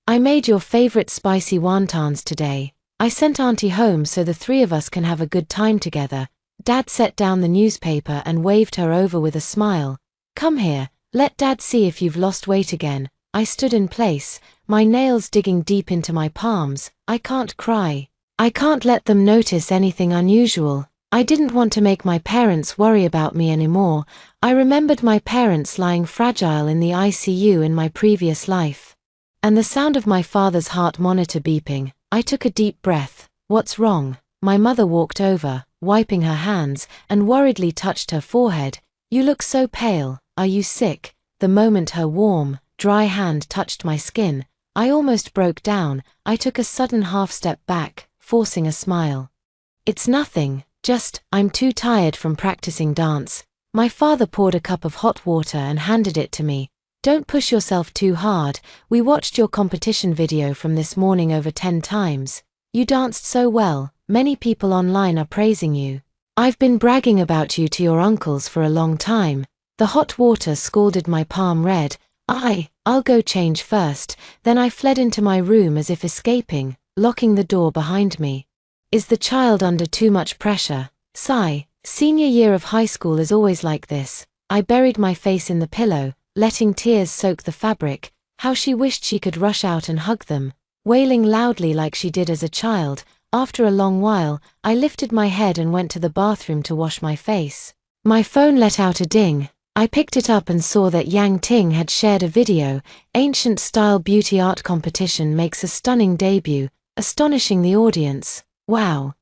I made your favorite spicy wontons today. I sent Auntie home so the three of us can have a good time together." Dad set down the newspaper and waved her over with a smile. "Come here, let Dad see if you've lost weight again." I stood in place, my nails digging deep into my palms. "I can't cry. I can't let them notice anything unusual." I didn't want to make my parents worry about me anymore. I remembered my parents lying fragile in the ICU in my previous life, and the sound of my father's heart monitor beeping. I took a deep breath. "What's wrong?" My mother walked over, wiping her hands, and worriedly touched her forehead. "You look so pale. Are you sick?" The moment her warm, dry hand touched my skin, I almost broke down. I took a sudden half-step back, forcing a smile. "It's nothing. Just, I'm too tired from practicing dance." My father poured a cup of hot water and handed it to me. "Don't push yourself too hard. We watched your competition video from this morning over 10 times. You danced so well. Many people online are praising you. I've been bragging about you to your uncles for a long time." The hot water scalded my palm red. I'll go change first." Then I fled into my room as if escaping, locking the door behind me. Is the child under too much pressure? Sigh. Senior year of high school is always like this. I buried my face in the pillow, letting tears soak the fabric. How she wished she could rush out and hug them, wailing loudly like she did as a child. After a long while, I lifted my head and went to the bathroom to wash my face. My phone let out a ding. I picked it up and saw that Yang Ting had shared a video. Ancient style beauty art competition makes a stunning debut, astonishing the audience. "Wow.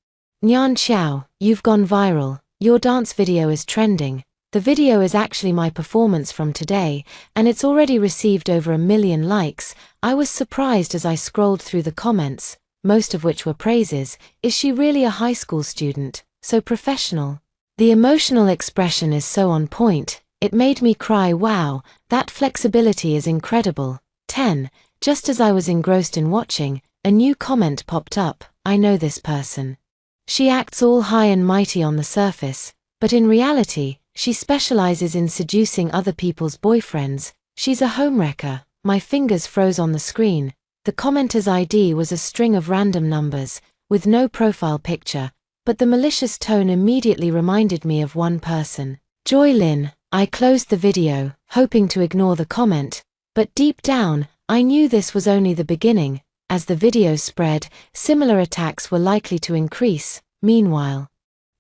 Nyan Xiao, you've gone viral. Your dance video is trending." The video is actually my performance from today, and it's already received over 1 million likes. I was surprised as I scrolled through the comments, most of which were praises. Is she really a high school student? So professional. The emotional expression is so on point. It made me cry. Wow, that flexibility is incredible. 10. Just as I was engrossed in watching, a new comment popped up. "I know this person. She acts all high and mighty on the surface, but in reality, she specializes in seducing other people's boyfriends. She's a homewrecker." My fingers froze on the screen. The commenter's ID was a string of random numbers, with no profile picture, but the malicious tone immediately reminded me of one person. Joy Lin. I closed the video, hoping to ignore the comment, but deep down, I knew this was only the beginning. As the video spread, similar attacks were likely to increase. Meanwhile,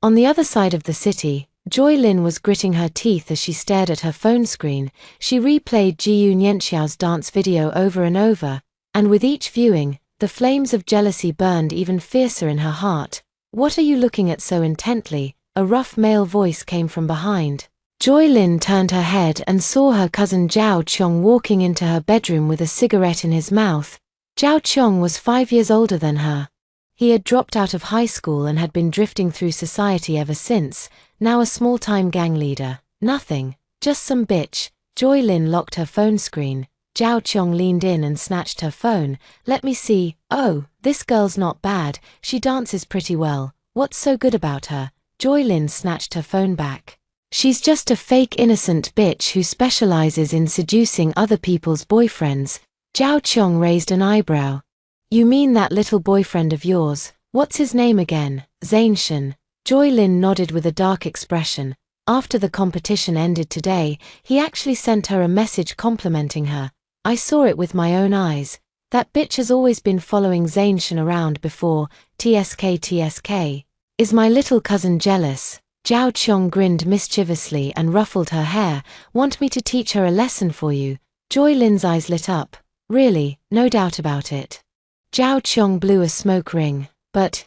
on the other side of the city, Joy Lin was gritting her teeth as she stared at her phone screen. She replayed Jiyu Nianxiao's dance video over and over, and with each viewing, the flames of jealousy burned even fiercer in her heart. "What are you looking at so intently?" A rough male voice came from behind. Joy Lin turned her head and saw her cousin Zhao Qiong walking into her bedroom with a cigarette in his mouth. Zhao Qiong was 5 years older than her. He had dropped out of high school and had been drifting through society ever since, now a small-time gang leader. "Nothing, just some bitch." Joy Lin locked her phone screen. Zhao Qiong leaned in and snatched her phone. "Let me see." "Oh, this girl's not bad, she dances pretty well. What's so good about her?" Joy Lin snatched her phone back. "She's just a fake innocent bitch who specializes in seducing other people's boyfriends." Zhao Qiong raised an eyebrow. "You mean that little boyfriend of yours? What's his name again?" "Zanshan." Joy Lin nodded with a dark expression. After the competition ended today, he actually sent her a message complimenting her. I saw it with my own eyes. That bitch has always been following Zanshan around before. TSK. Is my little cousin jealous? Zhao Qiong grinned mischievously and ruffled her hair. "Want me to teach her a lesson for you?" Joy Lin's eyes lit up. "Really, no doubt about it." Zhao Qiong blew a smoke ring. "But,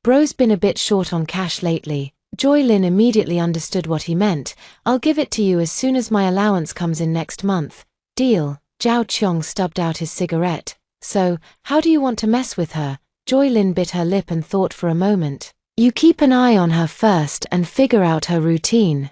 bro's been a bit short on cash lately." Joy Lin immediately understood what he meant. "I'll give it to you as soon as my allowance comes in next month." "Deal." Zhao Qiong stubbed out his cigarette. So, how do you want to mess with her? Joy Lin bit her lip and thought for a moment. You keep an eye on her first and figure out her routine.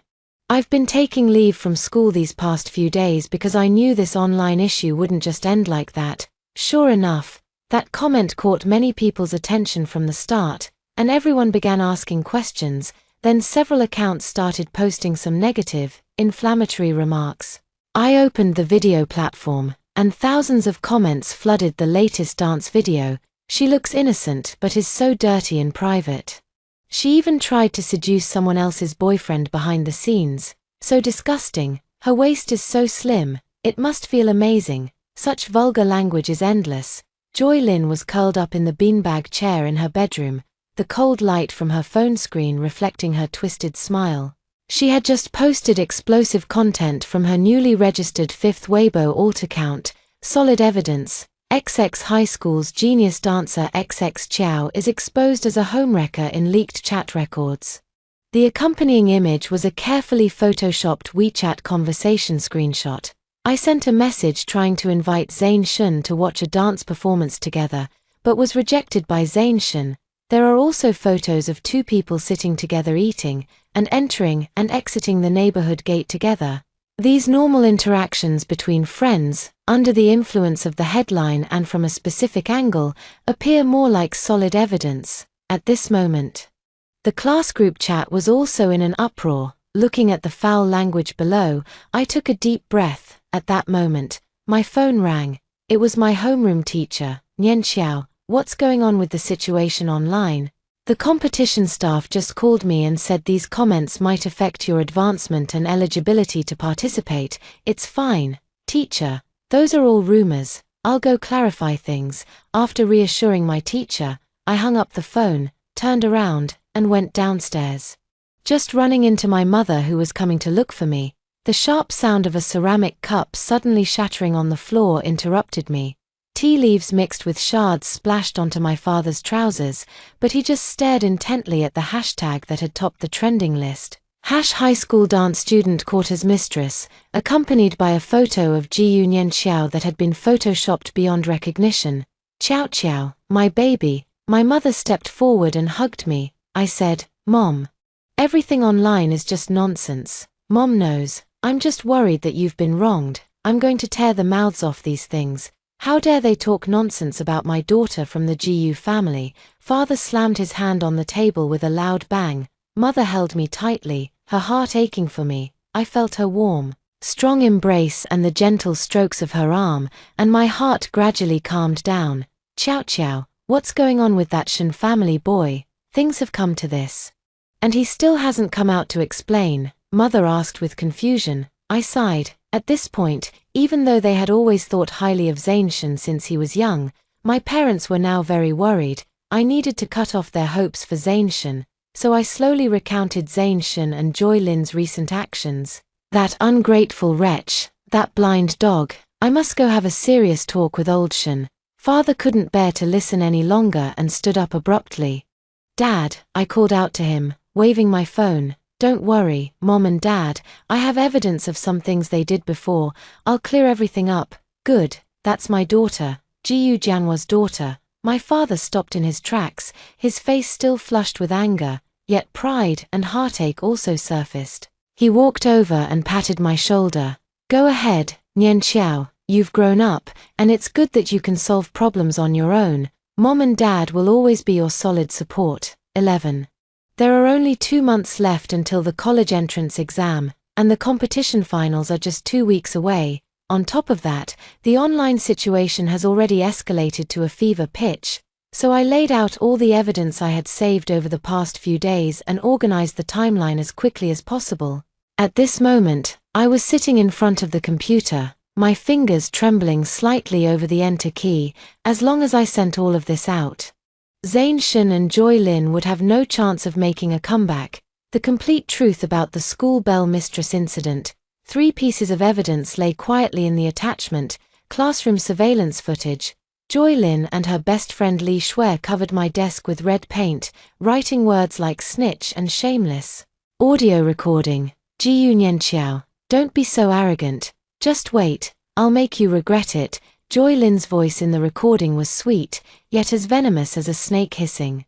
I've been taking leave from school these past few days because I knew this online issue wouldn't just end like that. Sure enough, that comment caught many people's attention from the start, and everyone began asking questions. Then several accounts started posting some negative, inflammatory remarks. I opened the video platform, and thousands of comments flooded the latest dance video. She looks innocent but is so dirty in private. She even tried to seduce someone else's boyfriend behind the scenes. So disgusting. Her waist is so slim. It must feel amazing. Such vulgar language is endless. Joy Lin was curled up in the beanbag chair in her bedroom, the cold light from her phone screen reflecting her twisted smile. She had just posted explosive content from her newly registered 5th Weibo alt account, solid evidence. XX High School's genius dancer XX Qiao is exposed as a homewrecker in leaked chat records. The accompanying image was a carefully photoshopped WeChat conversation screenshot. I sent a message trying to invite Zane Shun to watch a dance performance together, but was rejected by Zane Shun. There are also photos of two people sitting together eating, and entering and exiting the neighborhood gate together. These normal interactions between friends, under the influence of the headline and from a specific angle, appear more like solid evidence. At this moment, the class group chat was also in an uproar. Looking at the foul language below, I took a deep breath. At that moment, my phone rang. It was my homeroom teacher, Nian Xiao. What's going on with the situation online? The competition staff just called me and said these comments might affect your advancement and eligibility to participate. It's fine, teacher. Those are all rumors. I'll go clarify things. After reassuring my teacher, I hung up the phone, turned around, and went downstairs. Just running into my mother who was coming to look for me. The sharp sound of a ceramic cup suddenly shattering on the floor interrupted me. Tea leaves mixed with shards splashed onto my father's trousers, but he just stared intently at the hashtag that had topped the trending list. High school dance student caught as mistress, accompanied by a photo of Jiyu Nian Xiao that had been photoshopped beyond recognition. Qiao Qiao, my baby. My mother stepped forward and hugged me. I said, Mom. Everything online is just nonsense. Mom knows. I'm just worried that you've been wronged. I'm going to tear the mouths off these things. How dare they talk nonsense about my daughter from the GU family? Father slammed his hand on the table with a loud bang. Mother held me tightly, her heart aching for me. I felt her warm, strong embrace and the gentle strokes of her arm, and my heart gradually calmed down. Qiao Qiao, what's going on with that Shen family boy? Things have come to this. And he still hasn't come out to explain, Mother asked with confusion. I sighed. At this point, even though they had always thought highly of Zainshan since he was young, my parents were now very worried. I needed to cut off their hopes for Zainshan, so I slowly recounted Zainshan and Joy Lin's recent actions. That ungrateful wretch, that blind dog. I must go have a serious talk with old Shan. Father couldn't bear to listen any longer and stood up abruptly. Dad, I called out to him, waving my phone. Don't worry, Mom and Dad, I have evidence of some things they did before. I'll clear everything up. Good, that's my daughter, Jiyu Jianhua's daughter. My father stopped in his tracks, his face still flushed with anger, yet pride and heartache also surfaced. He walked over and patted my shoulder. Go ahead, Nian Xiao, you've grown up, and it's good that you can solve problems on your own. Mom and Dad will always be your solid support. 11. There are only 2 months left until the college entrance exam, and the competition finals are just 2 weeks away. On top of that, the online situation has already escalated to a fever pitch, so I laid out all the evidence I had saved over the past few days and organized the timeline as quickly as possible. At this moment, I was sitting in front of the computer, my fingers trembling slightly over the enter key, as long as I sent all of this out. Zainshan and Joy Lin would have no chance of making a comeback. The complete truth about the school bell mistress incident. 3 pieces of evidence lay quietly in the attachment: classroom surveillance footage. Joy Lin and her best friend Li Shui covered my desk with red paint, writing words like snitch and shameless. Audio recording. Jiyu Nianqiao, don't be so arrogant. Just wait, I'll make you regret it. Joy Lin's voice in the recording was sweet, yet as venomous as a snake hissing.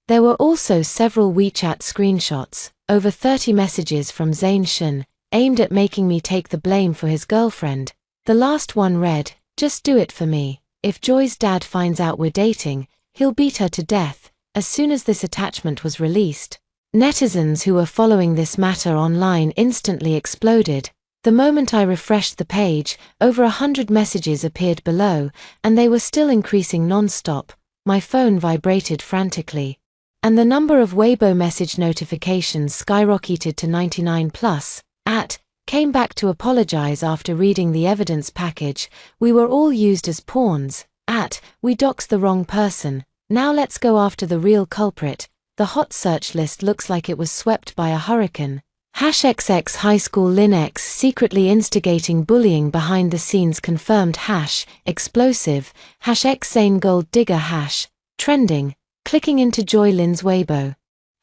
There were also several WeChat screenshots, over 30 messages from Zain Shin, aimed at making me take the blame for his girlfriend. The last one read, "Just do it for me. If Joy's dad finds out we're dating, he'll beat her to death." As soon as this attachment was released, netizens who were following this matter online instantly exploded. The moment I refreshed the page, over 100 messages appeared below, and they were still increasing non-stop. My phone vibrated frantically, and the number of Weibo message notifications skyrocketed to 99 plus. Came back to apologize after reading the evidence package. "We were all used as pawns. We doxed the wrong person. Now let's go after the real culprit." The hot search list looks like it was swept by a hurricane. #XX High School Lin X secretly instigating bullying behind the scenes confirmed. #explosive. #X Zain Gold Digger. #trending. Clicking into Joy Lin's Weibo.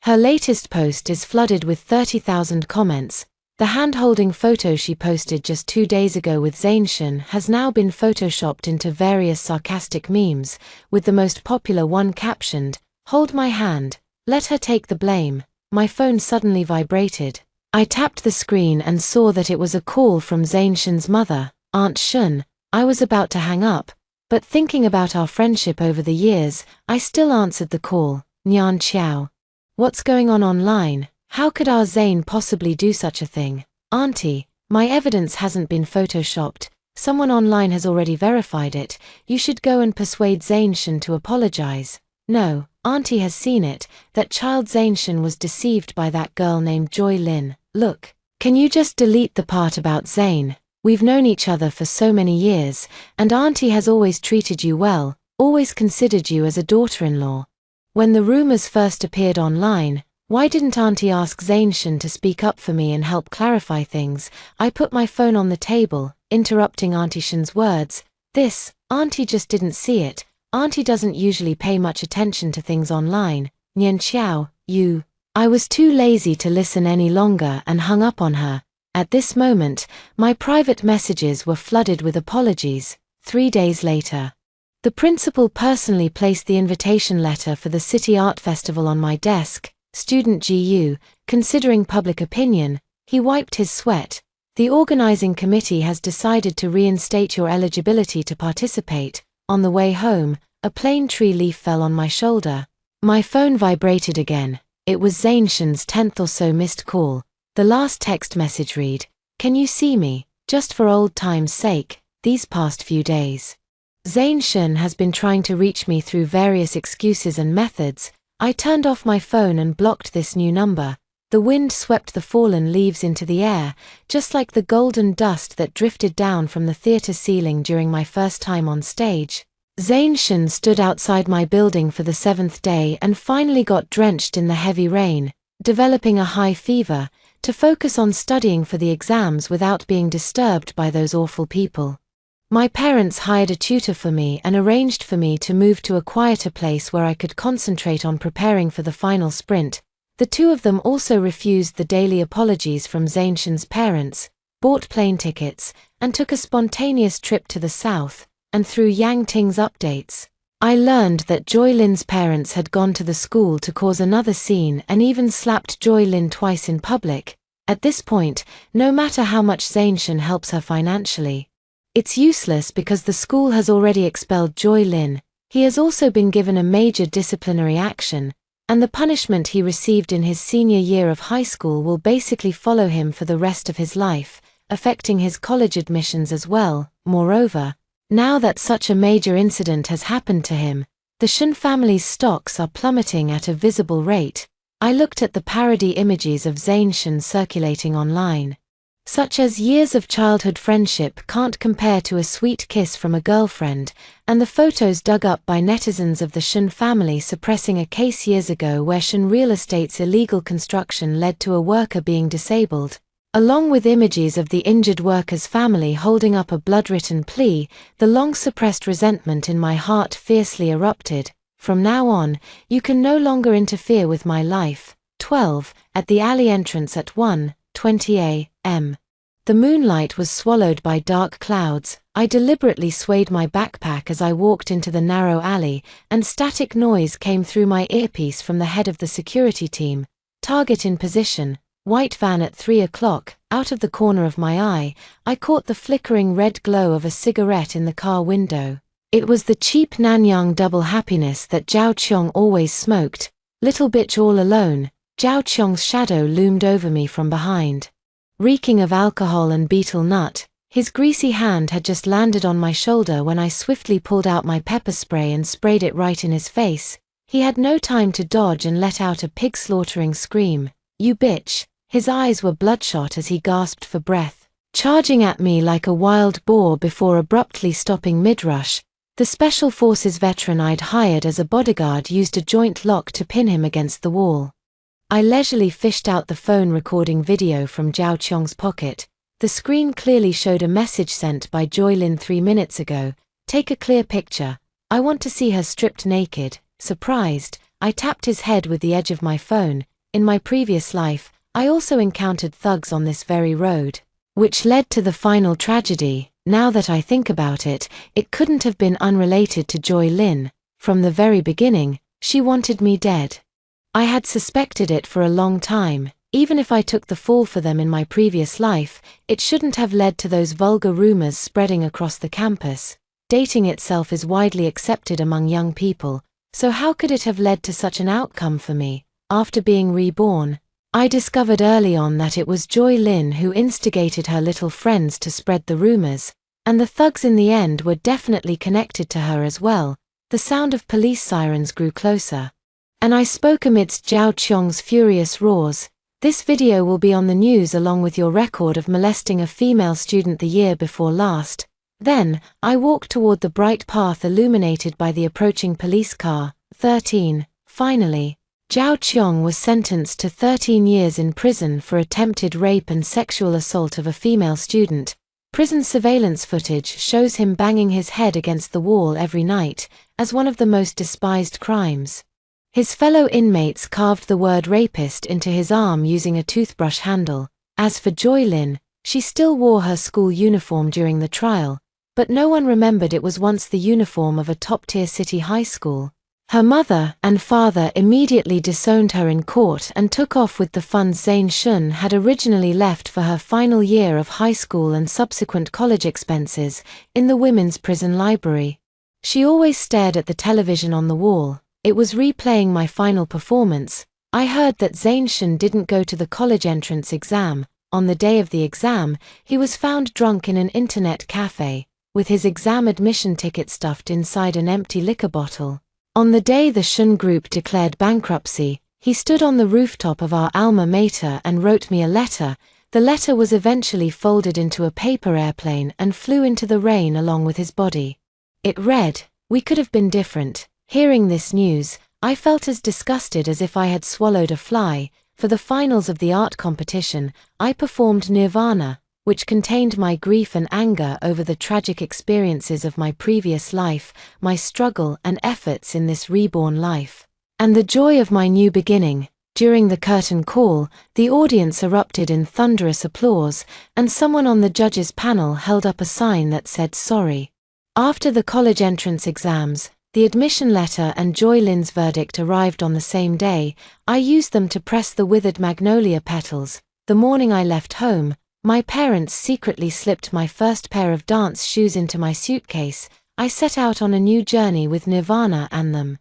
Her latest post is flooded with 30,000 comments. The hand-holding photo she posted just 2 days ago with Zain Shin has now been photoshopped into various sarcastic memes, with the most popular one captioned, "Hold my hand, let her take the blame." My phone suddenly vibrated. I tapped the screen and saw that it was a call from Zain Shin's mother, Aunt Shun. I was about to hang up, but thinking about our friendship over the years, I still answered the call. "Nyan Qiao. What's going on online? How could our Zain possibly do such a thing? Auntie, my evidence hasn't been photoshopped. Someone online has already verified it. You should go and persuade Zain Shin to apologize." "No, Auntie has seen it. That child Zain Shin was deceived by that girl named Joy Lin. Look, can you just delete the part about Zain? We've known each other for so many years, and Auntie has always treated you well, always considered you as a daughter-in-law. When the rumors first appeared online, why didn't Auntie ask Zain Shin to speak up for me and help clarify things?" I put my phone on the table, interrupting Auntie Shin's words. Auntie just didn't see it. Auntie doesn't usually pay much attention to things online. "Nian Qiao, you." I was too lazy to listen any longer and hung up on her. At this moment, my private messages were flooded with apologies. 3 days later, the principal personally placed the invitation letter for the City Art Festival on my desk. "Student GU, considering public opinion," he wiped his sweat. "The organizing committee has decided to reinstate your eligibility to participate." On the way home, a plane tree leaf fell on my shoulder. My phone vibrated again. It was Zain Shin's 10th or so missed call. The last text message read, "Can you see me, just for old time's sake, these past few days?" Zain Shin has been trying to reach me through various excuses and methods. I turned off my phone and blocked this new number. The wind swept the fallen leaves into the air, just like the golden dust that drifted down from the theater ceiling during my first time on stage. Zain Shin stood outside my building for the 7th day and finally got drenched in the heavy rain, developing a high fever, to focus on studying for the exams without being disturbed by those awful people. My parents hired a tutor for me and arranged for me to move to a quieter place where I could concentrate on preparing for the final sprint. The two of them also refused the daily apologies from Zain Shin's parents, bought plane tickets, and took a spontaneous trip to the south, and through Yang Ting's updates, I learned that Joy Lin's parents had gone to the school to cause another scene and even slapped Joy Lin twice in public. At this point, no matter how much Zain Shin helps her financially, it's useless because the school has already expelled Joy Lin. He has also been given a major disciplinary action, and the punishment he received in his senior year of high school will basically follow him for the rest of his life, affecting his college admissions as well. Moreover, now that such a major incident has happened to him, the Shin family's stocks are plummeting at a visible rate. I looked at the parody images of Zain Shin circulating online, such as "years of childhood friendship can't compare to a sweet kiss from a girlfriend," and the photos dug up by netizens of the Shin family suppressing a case years ago where Shin real estate's illegal construction led to a worker being disabled. Along with images of the injured worker's family holding up a blood-written plea, the long-suppressed resentment in my heart fiercely erupted. "From now on, you can no longer interfere with my life." 12. At the alley entrance at 1:20 a.m. The moonlight was swallowed by dark clouds. I deliberately swayed my backpack as I walked into the narrow alley, and static noise came through my earpiece from the head of the security team. Target in position, white van at 3 o'clock. Out of the corner of my eye, I caught the flickering red glow of a cigarette in the car window. It was the cheap Nanyang Double Happiness that Zhao Qiong always smoked. Little bitch all alone. Zhao Qiong's shadow loomed over me from behind. Reeking of alcohol and betel nut, his greasy hand had just landed on my shoulder when I swiftly pulled out my pepper spray and sprayed it right in his face. He had no time to dodge and let out a pig-slaughtering scream. "You bitch!" His eyes were bloodshot as he gasped for breath, charging at me like a wild boar before abruptly stopping mid-rush. The Special Forces veteran I'd hired as a bodyguard used a joint lock to pin him against the wall. I leisurely fished out the phone recording video from Zhao Qiong's pocket. The screen clearly showed a message sent by Joy Lin 3 minutes ago. "Take a clear picture. I want to see her stripped naked." Surprised, I tapped his head with the edge of my phone. In my previous life, I also encountered thugs on this very road, which led to the final tragedy. Now that I think about it, it couldn't have been unrelated to Joy Lin. From the very beginning, she wanted me dead. I had suspected it for a long time. Even if I took the fall for them in my previous life, it shouldn't have led to those vulgar rumors spreading across the campus. Dating itself is widely accepted among young people, so how could it have led to such an outcome for me? After being reborn, I discovered early on that it was Joy Lin who instigated her little friends to spread the rumors, and the thugs in the end were definitely connected to her as well. The sound of police sirens grew closer, and I spoke amidst Zhao Qiong's furious roars. "This video will be on the news along with your record of molesting a female student the year before last." Then, I walked toward the bright path illuminated by the approaching police car. 13. Finally, Zhao Qiong was sentenced to 13 years in prison for attempted rape and sexual assault of a female student. Prison surveillance footage shows him banging his head against the wall every night, as one of the most despised crimes. His fellow inmates carved the word rapist into his arm using a toothbrush handle. As for Joy Lin, she still wore her school uniform during the trial, but no one remembered it was once the uniform of a top-tier city high school. Her mother and father immediately disowned her in court and took off with the funds Zane Shun had originally left for her final year of high school and subsequent college expenses in the women's prison library. She always stared at the television on the wall. It was replaying my final performance. I heard that Zane Shun didn't go to the college entrance exam. On the day of the exam, he was found drunk in an internet cafe, with his exam admission ticket stuffed inside an empty liquor bottle. On the day the Shun group declared bankruptcy, he stood on the rooftop of our alma mater and wrote me a letter. The letter was eventually folded into a paper airplane and flew into the rain along with his body. It read, "We could have been different." Hearing this news, I felt as disgusted as if I had swallowed a fly. For the finals of the art competition, I performed Nirvana, which contained my grief and anger over the tragic experiences of my previous life, my struggle and efforts in this reborn life, and the joy of my new beginning. During the curtain call, the audience erupted in thunderous applause, and someone on the judges' panel held up a sign that said sorry. After the college entrance exams, the admission letter and Joy Lin's verdict arrived on the same day. I used them to press the withered magnolia petals. The morning I left home, my parents secretly slipped my first pair of dance shoes into my suitcase. I set out on a new journey with Nirvana and them.